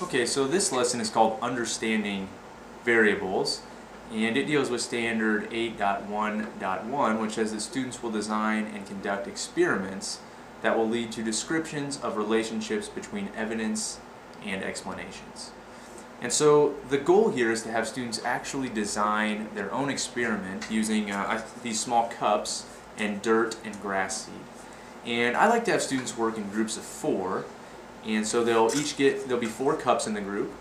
Okay, so this lesson is called Understanding Variables, and it deals with standard 8.1.1, which says that students will design and conduct experiments that will lead to descriptions of relationships between evidence and explanations. And so the goal here is to have students actually design their own experiment using these small cups and dirt and grass seed. And I like to have students work in groups of 4. And so there'll be 4 cups in the group,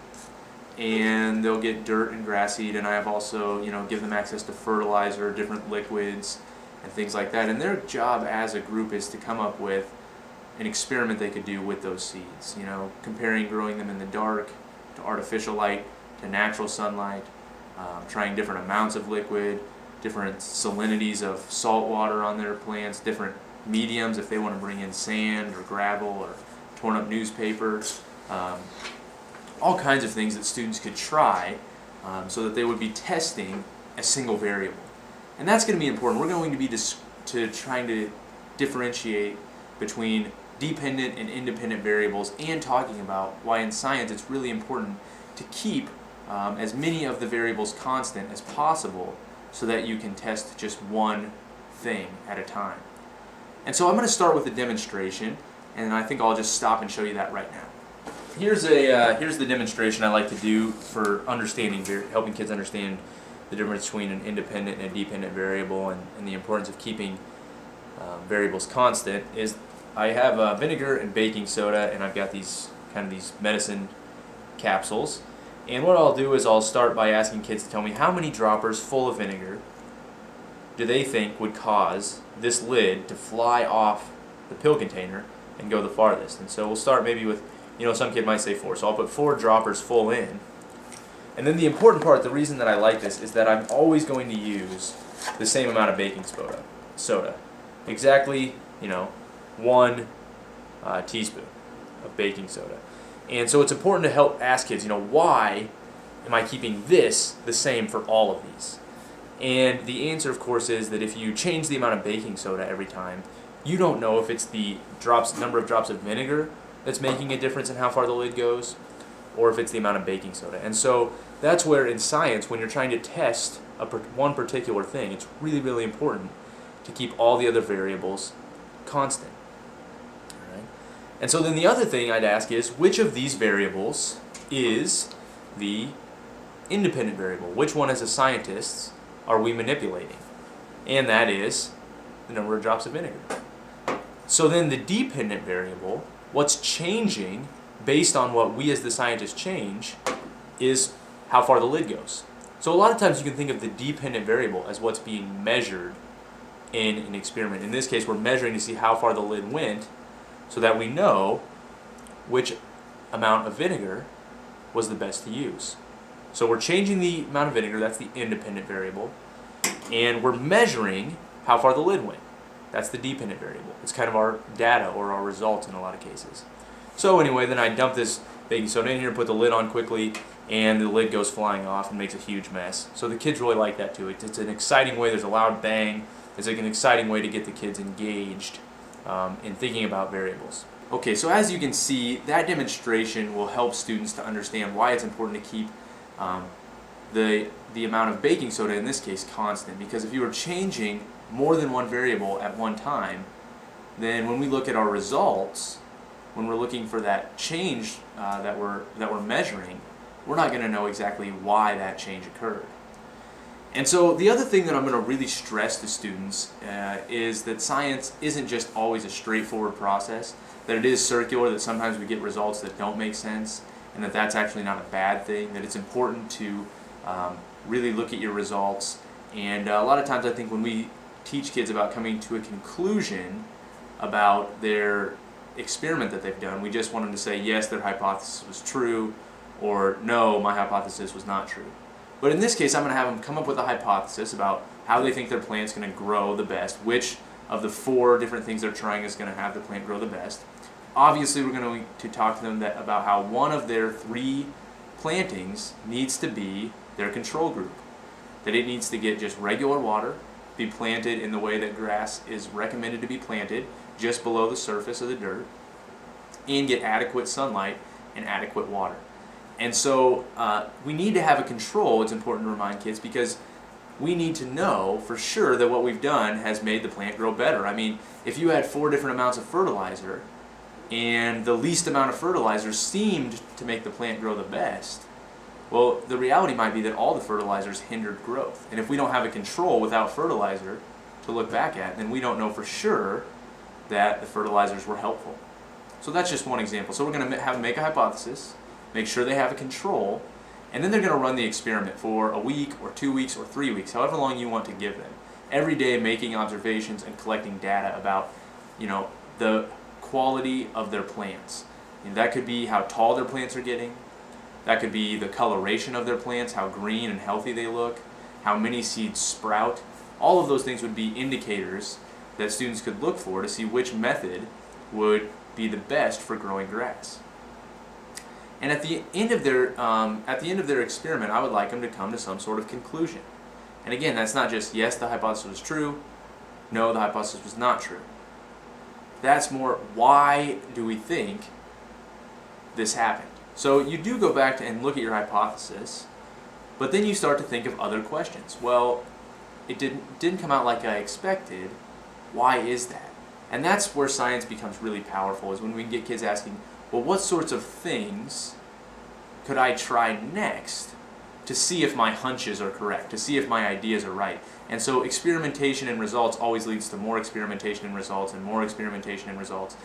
and they'll get dirt and grass seed, and I have also, give them access to fertilizer, different liquids, and things like that. And their job as a group is to come up with an experiment they could do with those seeds, comparing growing them in the dark to artificial light to natural sunlight, trying different amounts of liquid, different salinities of salt water on their plants, different mediums if they want to bring in sand or gravel or torn up newspapers, all kinds of things that students could try so that they would be testing a single variable. And that's going to be important. We're going to be trying to differentiate between dependent and independent variables and talking about why in science it's really important to keep as many of the variables constant as possible so that you can test just one thing at a time. And so I'm going to start with a demonstration, and I think I'll just stop and show you that right now. Here's the demonstration I like to do for helping kids understand the difference between an independent and a dependent variable and the importance of keeping variables constant. Is I have vinegar and baking soda, and I've got these medicine capsules. And what I'll do is I'll start by asking kids to tell me how many droppers full of vinegar do they think would cause this lid to fly off the pill container and go the farthest. And so we'll start maybe with, some kid might say 4. So I'll put 4 droppers full in. And then the important part, the reason that I like this, is that I'm always going to use the same amount of baking soda. Exactly, 1 teaspoon of baking soda. And so it's important to help ask kids, why am I keeping this the same for all of these? And the answer, of course, is that if you change the amount of baking soda every time, you don't know if it's the number of drops of vinegar that's making a difference in how far the lid goes, or if it's the amount of baking soda. And so that's where in science, when you're trying to test one particular thing, it's really, really important to keep all the other variables constant. All right? And so then the other thing I'd ask is, which of these variables is the independent variable? Which one, as a scientist, are we manipulating? And that is the number of drops of vinegar. So then the dependent variable, what's changing based on what we as the scientists change, is how far the lid goes. So a lot of times you can think of the dependent variable as what's being measured in an experiment. In this case, we're measuring to see how far the lid went so that we know which amount of vinegar was the best to use. So we're changing the amount of vinegar, that's the independent variable, and we're measuring how far the lid went. That's the dependent variable. It's kind of our data or our results in a lot of cases. So anyway, then I dump this baking soda in here, put the lid on quickly, and the lid goes flying off and makes a huge mess. So the kids really like that too. It's an exciting way, there's a loud bang. It's like an exciting way to get the kids engaged in thinking about variables. Okay, so as you can see, that demonstration will help students to understand why it's important to keep the amount of baking soda, in this case, constant. Because if you are changing more than one variable at one time, then when we look at our results, when we're looking for that change that we're measuring, we're not going to know exactly why that change occurred. And so the other thing that I'm going to really stress to students is that science isn't just always a straightforward process, that it is circular, that sometimes we get results that don't make sense, and that that's actually not a bad thing, that it's important to really look at your results. And a lot of times I think when we teach kids about coming to a conclusion about their experiment that they've done, we just want them to say, yes, their hypothesis was true, or no, my hypothesis was not true. But in this case, I'm going to have them come up with a hypothesis about how they think their plant's going to grow the best, which of the 4 different things they're trying is going to have the plant grow the best. Obviously, we're going to talk to them about how one of their 3 plantings needs to be their control group. That it needs to get just regular water, be planted in the way that grass is recommended to be planted, just below the surface of the dirt, and get adequate sunlight and adequate water. And so we need to have a control, it's important to remind kids, because we need to know for sure that what we've done has made the plant grow better. I mean, if you had 4 different amounts of fertilizer and the least amount of fertilizer seemed to make the plant grow the best, well, the reality might be that all the fertilizers hindered growth. And if we don't have a control without fertilizer to look back at, then we don't know for sure that the fertilizers were helpful. So that's just one example. So we're going to have them make a hypothesis, make sure they have a control, and then they're going to run the experiment for a week or 2 weeks or 3 weeks, however long you want to give them. Every day making observations and collecting data about, the quality of their plants. And that could be how tall their plants are getting. That could be the coloration of their plants, how green and healthy they look, how many seeds sprout. All of those things would be indicators that students could look for to see which method would be the best for growing grass. And at the end of their experiment, I would like them to come to some sort of conclusion. And again, that's not just yes, the hypothesis was true, no, the hypothesis was not true. That's more, why do we think this happened? So you do go back and look at your hypothesis, but then you start to think of other questions. Well, it didn't come out like I expected. Why is that? And that's where science becomes really powerful, is when we get kids asking, well, what sorts of things could I try next to see if my hunches are correct, to see if my ideas are right? And so experimentation and results always leads to more experimentation and results and more experimentation and results.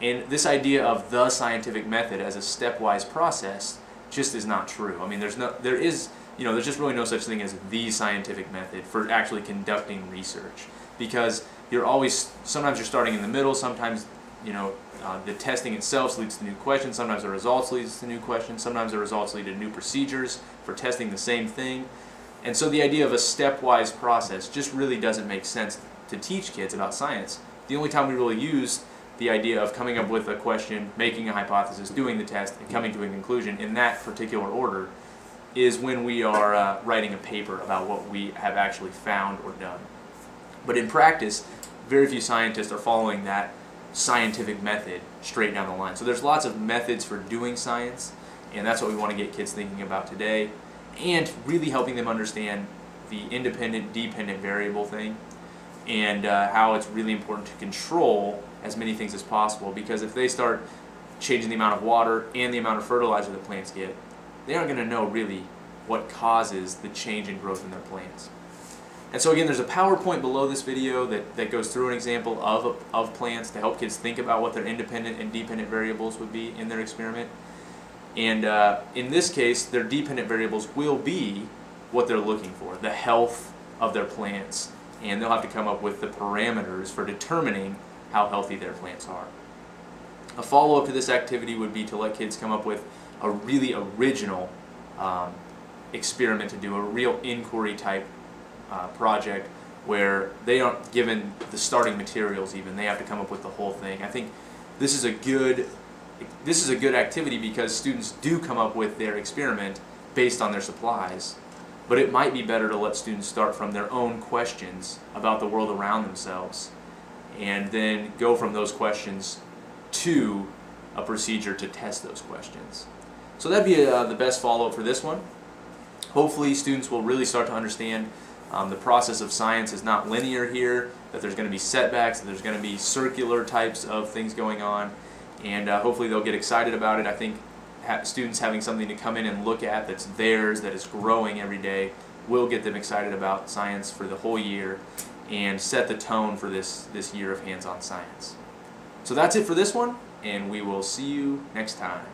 And this idea of the scientific method as a stepwise process just is not true. I mean, there's just really no such thing as the scientific method for actually conducting research, because sometimes you're starting in the middle, sometimes the testing itself leads to new questions, sometimes the results leads to new questions, sometimes the results lead to new procedures for testing the same thing. And so the idea of a stepwise process just really doesn't make sense to teach kids about science. The only time we really use the idea of coming up with a question, making a hypothesis, doing the test, and coming to a conclusion in that particular order is when we are writing a paper about what we have actually found or done. But in practice, very few scientists are following that scientific method straight down the line. So there's lots of methods for doing science, and that's what we want to get kids thinking about today, and really helping them understand the independent-dependent variable thing, and how it's really important to control as many things as possible, because if they start changing the amount of water and the amount of fertilizer that plants get, they aren't going to know really what causes the change in growth in their plants. And so again, there's a PowerPoint below this video that goes through an example of plants to help kids think about what their independent and dependent variables would be in their experiment. And in this case, their dependent variables will be what they're looking for, the health of their plants, and they'll have to come up with the parameters for determining how healthy their plants are. A follow-up to this activity would be to let kids come up with a really original experiment to do, a real inquiry type project where they aren't given the starting materials even. They have to come up with the whole thing. I think this is a good activity because students do come up with their experiment based on their supplies, but it might be better to let students start from their own questions about the world around themselves and then go from those questions to a procedure to test those questions. So that'd be the best follow-up for this one. Hopefully students will really start to understand the process of science is not linear here, that there's going to be setbacks, that there's going to be circular types of things going on, and hopefully they'll get excited about it. I think students having something to come in and look at that's theirs, that is growing every day, will get them excited about science for the whole year and set the tone for this year of hands-on science. So that's it for this one, and we will see you next time.